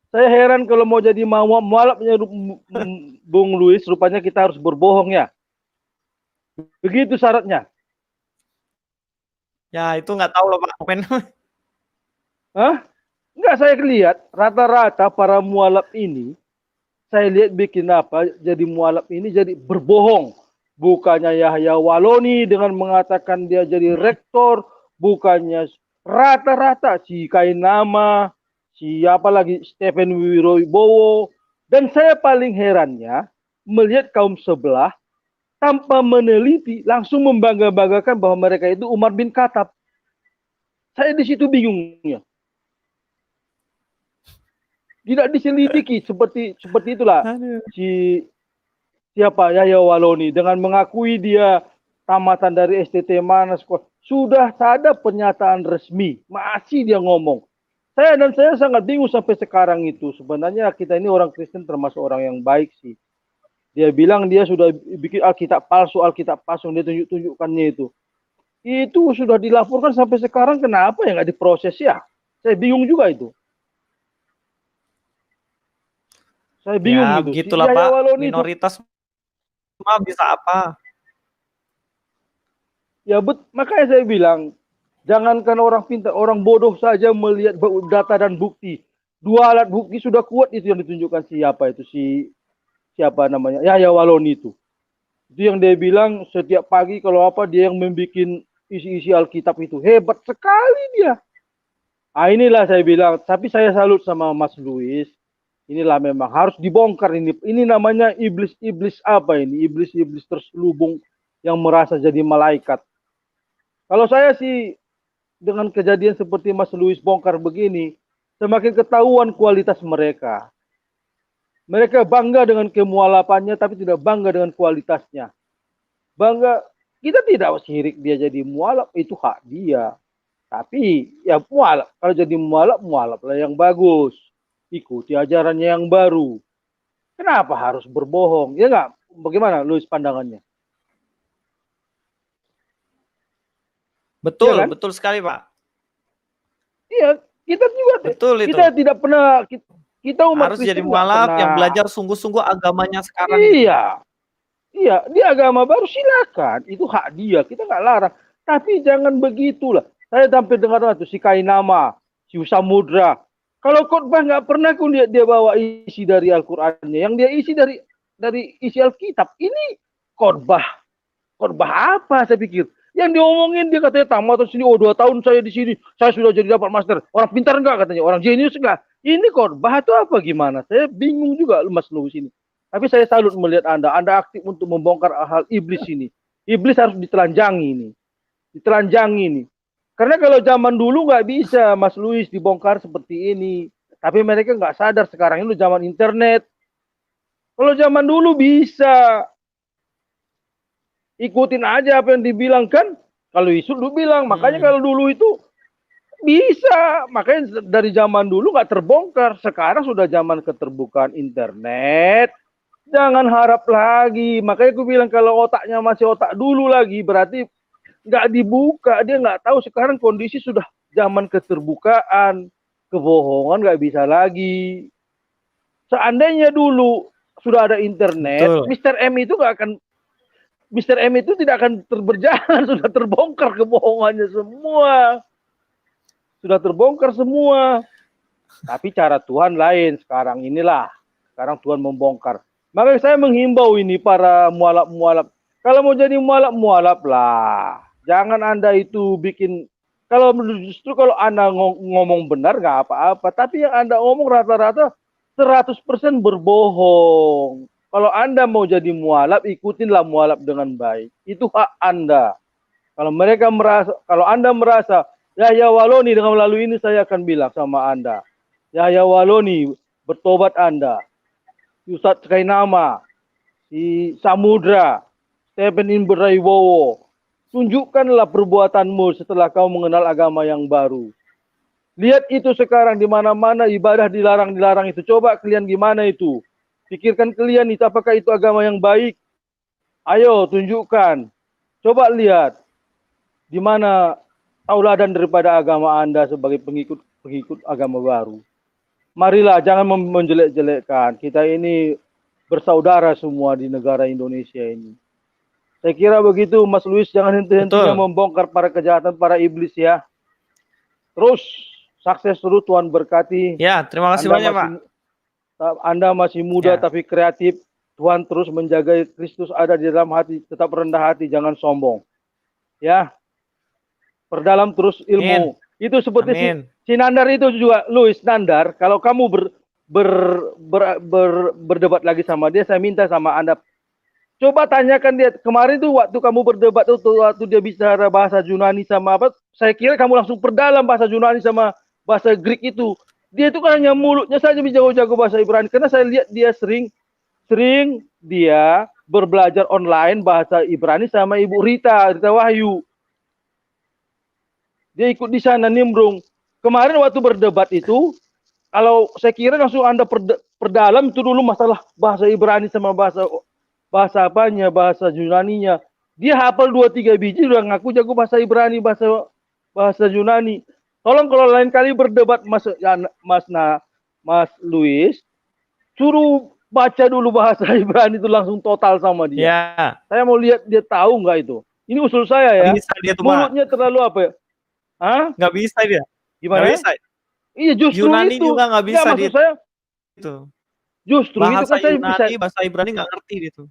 Saya heran kalau mau jadi mualafnya Bung Luis, rupanya kita harus berbohong ya. Begitu syaratnya. Ya, itu nggak tahu loh, Pak. Hah? Enggak, saya lihat rata-rata para mualaf ini, saya lihat bikin apa, jadi mualaf ini jadi berbohong. Bukannya Yahya Waloni dengan mengatakan dia jadi rektor, bukannya rata-rata si Kainama, siapa lagi Stephen Wibowo, dan saya paling herannya melihat kaum sebelah tanpa meneliti langsung membangga-banggakan bahwa mereka itu Umar bin Khattab. Saya di situ bingungnya. Tidak diselidiki seperti itulah. Siapa Yahya Waloni dengan mengakui dia tamatan dari STT mana sekolah. Sudah ada pernyataan resmi, masih dia ngomong. Saya sangat bingung sampai sekarang itu. Sebenarnya kita ini orang Kristen termasuk orang yang baik sih. Dia bilang dia sudah bikin Alkitab palsu, dia tunjukkannya itu. Itu sudah dilaporkan sampai sekarang, kenapa ya nggak diproses ya? Saya bingung juga itu. Saya bingung Ya, gitu. Si begitulah Yahya Pak. Waloni itu, Minoritas mah bisa apa? ya makanya saya bilang, jangankan orang pintar, orang bodoh saja melihat data dan bukti. Dua alat bukti sudah kuat itu yang ditunjukkan siapa itu, siapa namanya, Yahya Waloni itu. Itu yang dia bilang setiap pagi kalau apa dia yang membuat isi-isi Alkitab itu. Hebat sekali dia. Ah, inilah saya bilang, tapi saya salut sama Mas Luis. Inilah memang harus dibongkar ini. Ini namanya iblis-iblis apa ini? Iblis-iblis terselubung yang merasa jadi malaikat. Kalau saya sih dengan kejadian seperti Mas Luis bongkar begini, semakin ketahuan kualitas mereka. Mereka bangga dengan kemualafannya, tapi tidak bangga dengan kualitasnya. Bangga, kita tidak sirik dia jadi mualaf, itu hak dia. Tapi ya mualaf, kalau jadi mualaf lah yang bagus. Ikuti ajarannya yang baru. Kenapa harus berbohong? Ya enggak? Bagaimana Luis pandangannya? Iya Betul, kan? betul sekali Pak. Iya, kita juga Betul itu. kita tidak pernah kita umat Harus Kristen jadi nggak mualaf pernah. yang belajar sungguh-sungguh agamanya sekarang gitu. Iya, iya, dia agama baru silakan, itu hak dia, kita nggak larang. Tapi jangan begitulah. Saya sampai dengar tuh si Kainama, si Samudra. Kalau khotbah nggak pernah aku lihat dia bawa isi dari Al-Qur'annya. Yang dia isi dari isi Alkitab. Ini khotbah. Khotbah apa saya pikir? Yang diomongin dia katanya tamat sini, 2 tahun saya di sini, saya sudah jadi dapat master. Orang pintar enggak katanya, orang jenius enggak. Ini khotbah itu apa gimana? Saya bingung juga Mas Luis ini. Tapi saya salut melihat Anda aktif untuk membongkar hal iblis ini. Iblis harus ditelanjangi ini. Ditelanjangi ini. Karena kalau zaman dulu nggak bisa Mas Luis dibongkar seperti ini. Tapi mereka nggak sadar sekarang ini zaman internet. Kalau zaman dulu bisa. Ikutin aja apa yang dibilang kan. Kalau Isul lu bilang, makanya kalau dulu itu bisa. Makanya dari zaman dulu nggak terbongkar. Sekarang sudah zaman keterbukaan internet. Jangan harap lagi. Makanya aku bilang kalau otaknya masih otak dulu lagi, berarti nggak dibuka. Dia nggak tahu sekarang kondisi sudah zaman keterbukaan. Kebohongan nggak bisa lagi. Seandainya dulu sudah ada internet, Betul. Mr. M itu tidak akan berjalan. Sudah terbongkar kebohongannya semua. Sudah terbongkar semua. Tapi cara Tuhan lain sekarang inilah. Sekarang Tuhan membongkar. Makanya saya menghimbau ini para mualaf-mualaf. Kalau mau jadi mualaf lah. Jangan Anda itu bikin. Justru kalau Anda ngomong benar nggak apa-apa. Tapi yang Anda ngomong rata-rata 100% berbohong. Kalau Anda mau jadi mualaf, ikutinlah mualaf dengan baik. Itu hak Anda. Kalau Anda merasa, Yahya Waloni dengan melalui ini saya akan bilang sama Anda. Yahya Waloni, bertobat Anda. Ustadz Kainama, si Samudra, Stephen Imberaibowo. Tunjukkanlah perbuatanmu setelah kau mengenal agama yang baru. Lihat itu sekarang di mana-mana ibadah dilarang itu. Coba kalian gimana itu? Pikirkan kalian itu apakah itu agama yang baik? Ayo tunjukkan. Coba lihat di mana tauladan daripada agama Anda sebagai pengikut agama baru. Marilah jangan menjelek-jelekkan. Kita ini bersaudara semua di negara Indonesia ini. Saya kira begitu Mas Luis, jangan henti-hentinya membongkar para kejahatan, para iblis ya. Terus sukses terus, Tuhan berkati. Ya, terima kasih banyak Pak. Anda masih muda tapi kreatif. Tuhan terus menjaga Kristus ada di dalam hati. Tetap rendah hati, jangan sombong. Ya. Perdalam terus ilmu. Itu seperti si Nandar itu juga, Luis Nandar. Kalau kamu berdebat lagi sama dia, saya minta sama Anda. Coba tanyakan dia. Kemarin tuh waktu kamu berdebat tuh, waktu dia bicara bahasa Yunani sama apa, saya kira kamu langsung perdalam bahasa Yunani sama bahasa Greek itu. Dia itu kan hanya mulutnya saja jago-jago bahasa Ibrani. Karena saya lihat dia sering dia berbelajar online bahasa Ibrani sama Ibu Rita Wahyu. Dia ikut di sana nimbrung. Kemarin waktu berdebat itu, kalau saya kira langsung Anda perdalam itu dulu masalah bahasa Ibrani sama bahasa apanya, bahasa Yunaninya. Dia hafal 2-3 biji udah ngaku jago bahasa Ibrani, bahasa Yunani. Tolong kalau lain kali berdebat Mas Luis, suruh baca dulu bahasa Ibrani itu langsung total sama dia. Ya, Saya mau lihat dia tahu nggak itu. Ini usul saya ya. nggak bisa dia tuh, Pak. Mulutnya terlalu apa ya? Hah? Nggak bisa dia. Gimana? Nggak bisa. Iya justru Yunani itu. juga nggak bisa Nggak, maksud saya itu. justru itu Bahasa kan saya bisa. Yunani, bahasa Ibrani nggak ngerti gitu.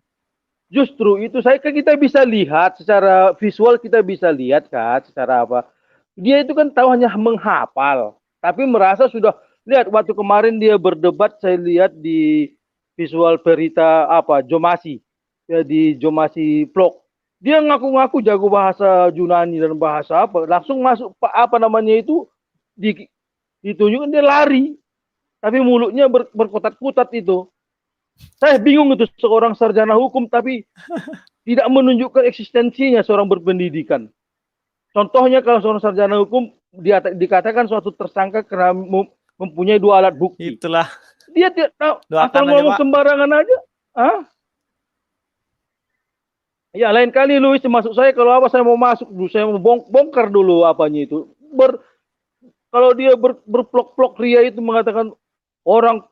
Justru itu kita bisa lihat secara visual, kita bisa lihat kan secara apa. Dia itu kan tahu hanya menghafal, tapi merasa sudah lihat waktu kemarin dia berdebat, saya lihat di visual berita apa Jomasi, ya, di Jomasi vlog. Dia ngaku-ngaku jago bahasa Yunani dan bahasa apa, langsung masuk apa namanya itu ditunjukkan dia lari, tapi mulutnya berkotat-kotat itu. Saya bingung itu seorang sarjana hukum tapi tidak menunjukkan eksistensinya seorang berpendidikan. Contohnya kalau seorang sarjana hukum dikatakan suatu tersangka karena mempunyai 2 alat bukti. Itulah. Dia tidak tahu, Doakan asal aja, ngomong Pak. sembarangan aja. Hah? Ya lain kali Luis masuk saya kalau apa saya mau masuk dulu, saya mau bongkar dulu apanya itu. Kalau dia berplok-plok ria itu mengatakan orang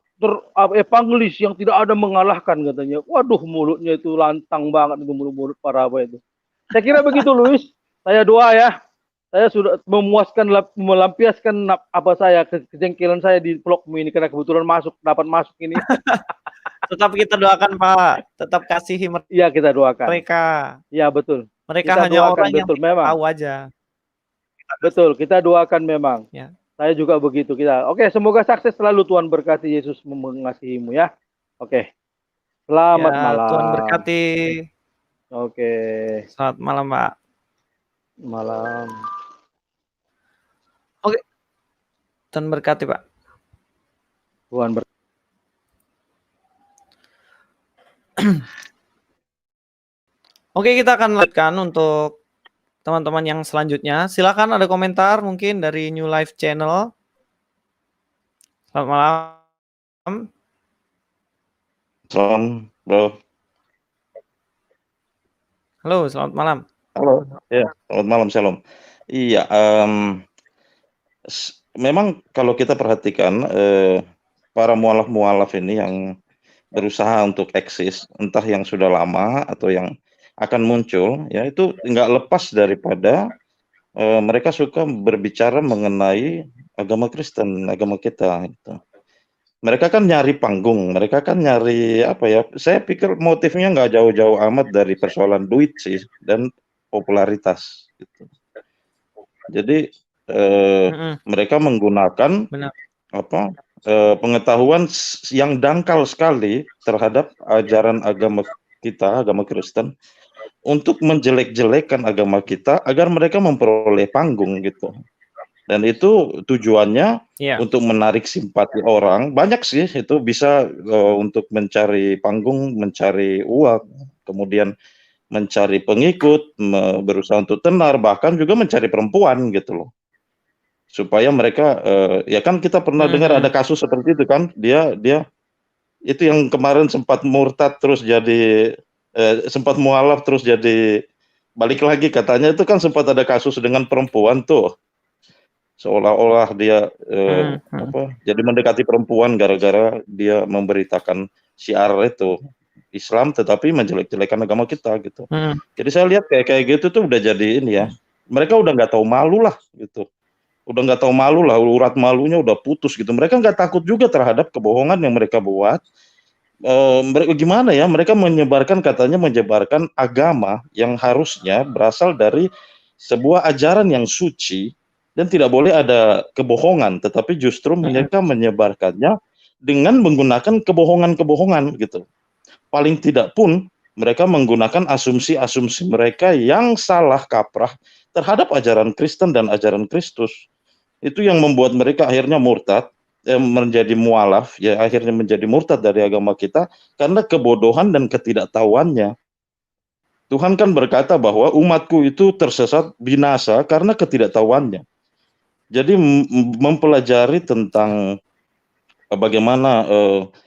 evangelis yang tidak ada mengalahkan katanya. Waduh, mulutnya itu lantang banget itu mulut para apa itu. Saya kira begitu Luis. Saya doa ya. Saya sudah melampiaskan apa saya kejengkelan saya di vlogmu ini karena kebetulan dapat masuk ini. Tetap kita doakan, Pak. Tetap kasihi Iya, kita doakan. mereka. Iya, betul. Mereka Kita hanya doakan, orang yang betul, tidak memang. tahu aja. Betul, kita doakan memang. Ya. Saya juga begitu kita. Oke, semoga sukses selalu, Tuhan berkati, Yesus mengasihimu ya. Oke. Selamat Ya, malam. Tuhan berkati. Oke. Selamat malam, Pak. Malam. Oke. Tuhan berkati, Pak. Tuhan berkati. Oke, kita akan lanjutkan untuk teman-teman yang selanjutnya. Silakan ada komentar mungkin dari New Life Channel. Selamat malam. Salam, bro. Halo, selamat malam. Halo. Ya, selamat malam, shalom. Iya, memang kalau kita perhatikan para mualaf-mualaf ini yang berusaha untuk eksis, entah yang sudah lama atau yang akan muncul, ya itu nggak lepas daripada mereka suka berbicara mengenai agama Kristen, agama kita. Gitu. Mereka kan nyari panggung, mereka kan nyari apa ya? Saya pikir motifnya nggak jauh-jauh amat dari persoalan duit sih dan popularitas. Gitu. Jadi mereka menggunakan apa pengetahuan yang dangkal sekali terhadap ajaran agama kita, agama Kristen, untuk menjelek-jelekan agama kita agar mereka memperoleh panggung gitu. Dan itu tujuannya untuk menarik simpati orang. Banyak sih itu bisa untuk mencari panggung, mencari uang, kemudian mencari pengikut, berusaha untuk tenar, bahkan juga mencari perempuan gitu loh. Supaya mereka ya kan kita pernah dengar ada kasus seperti itu kan, dia itu yang kemarin sempat murtad terus jadi sempat mualaf terus jadi balik lagi, katanya itu kan sempat ada kasus dengan perempuan tuh. Seolah-olah dia jadi mendekati perempuan gara-gara dia memberitakan syiar itu Islam tetapi menjelek-jelekan agama kita gitu. Jadi saya lihat kayak gitu tuh udah jadi ini ya. Mereka udah nggak tahu malu lah gitu. Udah nggak tahu malu lah, urat malunya udah putus gitu. Mereka nggak takut juga terhadap kebohongan yang mereka buat. Mereka gimana ya? Mereka menyebarkan agama yang harusnya berasal dari sebuah ajaran yang suci. Dan tidak boleh ada kebohongan, tetapi justru mereka menyebarkannya dengan menggunakan kebohongan-kebohongan gitu. Paling tidak pun mereka menggunakan asumsi-asumsi mereka yang salah kaprah terhadap ajaran Kristen dan ajaran Kristus. Itu yang membuat mereka akhirnya murtad, menjadi mualaf, ya akhirnya menjadi murtad dari agama kita karena kebodohan dan ketidaktahuannya. Tuhan kan berkata bahwa umatku itu tersesat binasa karena ketidaktahuannya. Jadi mempelajari tentang bagaimana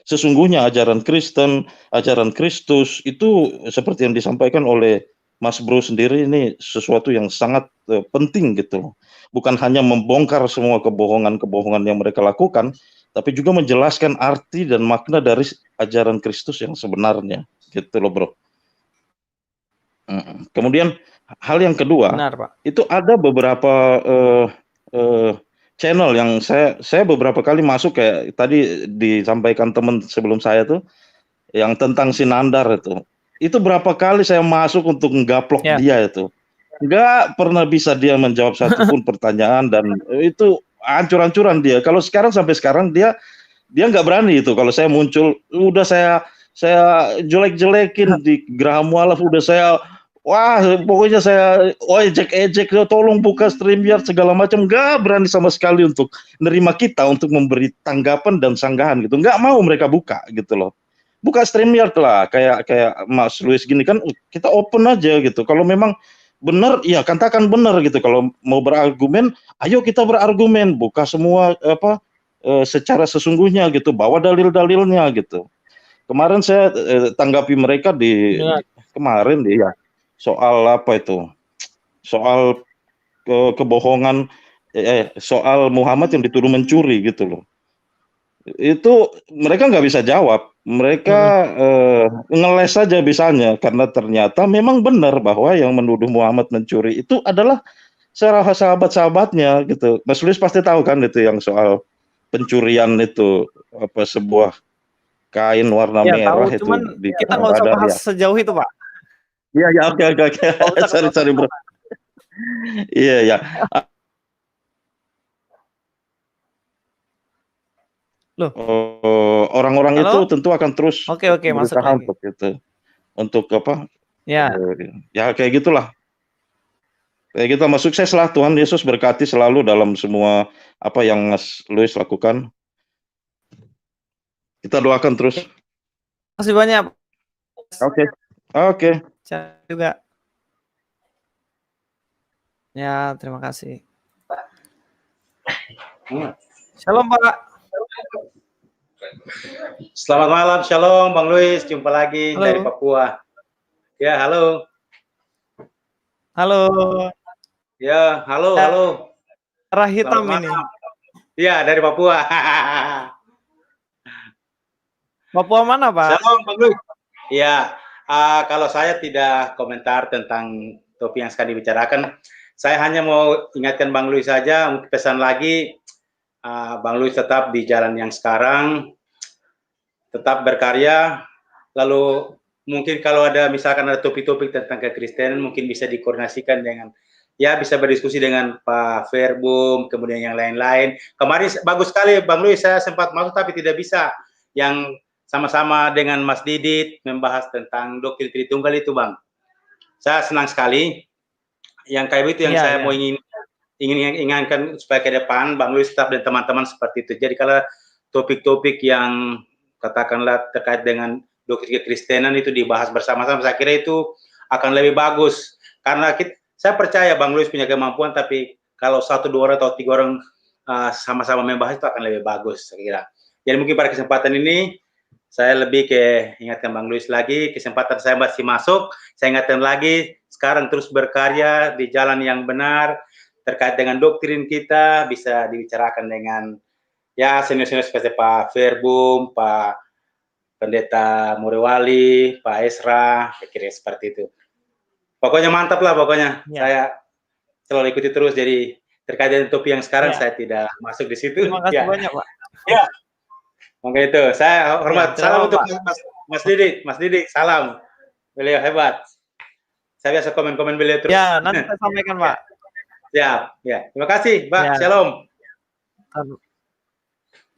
sesungguhnya ajaran Kristen, ajaran Kristus itu seperti yang disampaikan oleh Mas Bro sendiri ini sesuatu yang sangat penting gitu. Bukan hanya membongkar semua kebohongan-kebohongan yang mereka lakukan, tapi juga menjelaskan arti dan makna dari ajaran Kristus yang sebenarnya, gitu loh bro. Kemudian hal yang kedua, Benar, Pak. itu ada beberapa channel yang saya beberapa kali masuk, kayak tadi disampaikan teman sebelum saya tuh, yang tentang Sinandar itu berapa kali saya masuk untuk nggaplok dia itu, nggak pernah bisa dia menjawab satupun pertanyaan, dan itu hancur-hancuran dia. Kalau sekarang sampai sekarang dia nggak berani itu. Kalau saya muncul, udah saya jelek-jelekin di Geraha Mualaf, udah saya pokoknya saya ejek-ejek, tolong buka StreamYard segala macam, nggak berani sama sekali untuk nerima kita untuk memberi tanggapan dan sanggahan gitu. Nggak mau mereka buka gitu loh. Buka StreamYard lah, kayak Mas Luis gini kan, kita open aja gitu. Kalau memang benar, ya katakan benar gitu. Kalau mau berargumen, ayo kita berargumen, buka semua secara sesungguhnya gitu, bawa dalil-dalilnya gitu. Kemarin saya tanggapi mereka kemarin ya, soal apa itu? Soal kebohongan, soal Muhammad yang dituduh mencuri gitu loh. Itu mereka nggak bisa jawab. Mereka ngeles saja bisanya, karena ternyata memang benar bahwa yang menuduh Muhammad mencuri itu adalah sahabat-sahabatnya gitu. Mas Luis pasti tahu kan itu, yang soal pencurian itu, apa, sebuah kain warna merah tahu, itu cuman kita nggak usah bahas sejauh itu, Pak. Iya, oke. Sorry bro. Iya. Loh. Orang-orang itu tentu akan terus berusaha untuk itu, untuk apa? Ya kayak gitulah. Kayak gitu, mas, sukses lah, Tuhan Yesus berkati selalu dalam semua apa yang Mas Luis lakukan. Kita doakan terus. Terima kasih banyak. Oke. Saya juga. Ya, terima kasih. Shalom, Pak. Selamat malam, shalom Bang Luis, jumpa lagi dari Papua. Ya, halo. Halo. Ya, halo. Merah hitam ini. Iya, dari Papua. Papua mana, Pak? Shalom Bang Luis. Iya, kalau saya tidak komentar tentang topik yang sekarang dibicarakan, saya hanya mau ingatkan Bang Luis saja, untuk pesan lagi, Bang Luis tetap di jalan yang sekarang, tetap berkarya, lalu mungkin kalau ada misalkan ada topik-topik tentang kekristenan, mungkin bisa dikoordinasikan dengan, ya bisa berdiskusi dengan Pak Verbum, kemudian yang lain-lain. Kemarin bagus sekali Bang Luis, saya sempat masuk tapi tidak bisa, yang sama-sama dengan Mas Didit membahas tentang doktrin Tritunggal itu, Bang. Saya senang sekali. Yang kayak itu yang saya mau ingin ingatkan supaya ke depan Bang Luis tetap dan teman-teman seperti itu. Jadi kalau topik-topik yang katakanlah terkait dengan doktrin kekristenan itu dibahas bersama-sama, saya kira itu akan lebih bagus. Karena saya percaya Bang Luis punya kemampuan, tapi kalau 1, 2 orang atau 3 orang sama-sama membahas itu akan lebih bagus, saya kira. Jadi mungkin pada kesempatan ini saya lebih ingatkan Bang Luis lagi, kesempatan saya masih masuk, saya ingatkan lagi, sekarang terus berkarya di jalan yang benar, terkait dengan doktrin kita, bisa dibicarakan dengan ya senior-senior seperti Pak Verbum, Pak Pendeta Murewali, Pak Esra, kira-kira seperti itu. Pokoknya mantap lah, pokoknya. Saya selalu ikuti terus, jadi terkait dengan topik yang sekarang saya tidak masuk di situ. Terima kasih banyak, Pak. Ya. Maka itu, saya hormat. Salam untuk Mas Didi, salam. Beliau hebat. Saya biasa komen-komen beliau terus. Ya, nanti saya sampaikan, Pak. Ya. Terima kasih, Pak. Shalom.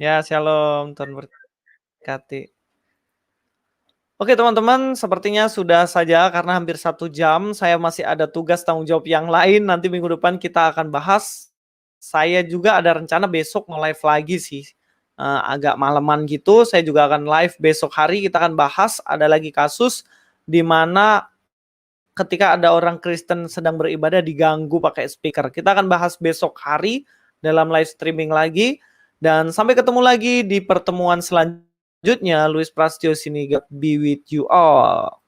Ya, shalom. Tuhan berkati. Oke, teman-teman, sepertinya sudah saja karena hampir 1 jam. Saya masih ada tugas tanggung jawab yang lain. Nanti minggu depan kita akan bahas. Saya juga ada rencana besok nge-live lagi sih. Agak malaman gitu. Saya juga akan live besok hari. Kita akan bahas, ada lagi kasus di mana ketika ada orang Kristen sedang beribadah diganggu pakai speaker. Kita akan bahas besok hari dalam live streaming lagi. Dan sampai ketemu lagi di pertemuan selanjutnya. Luis Prasetyo sini, God be with you all.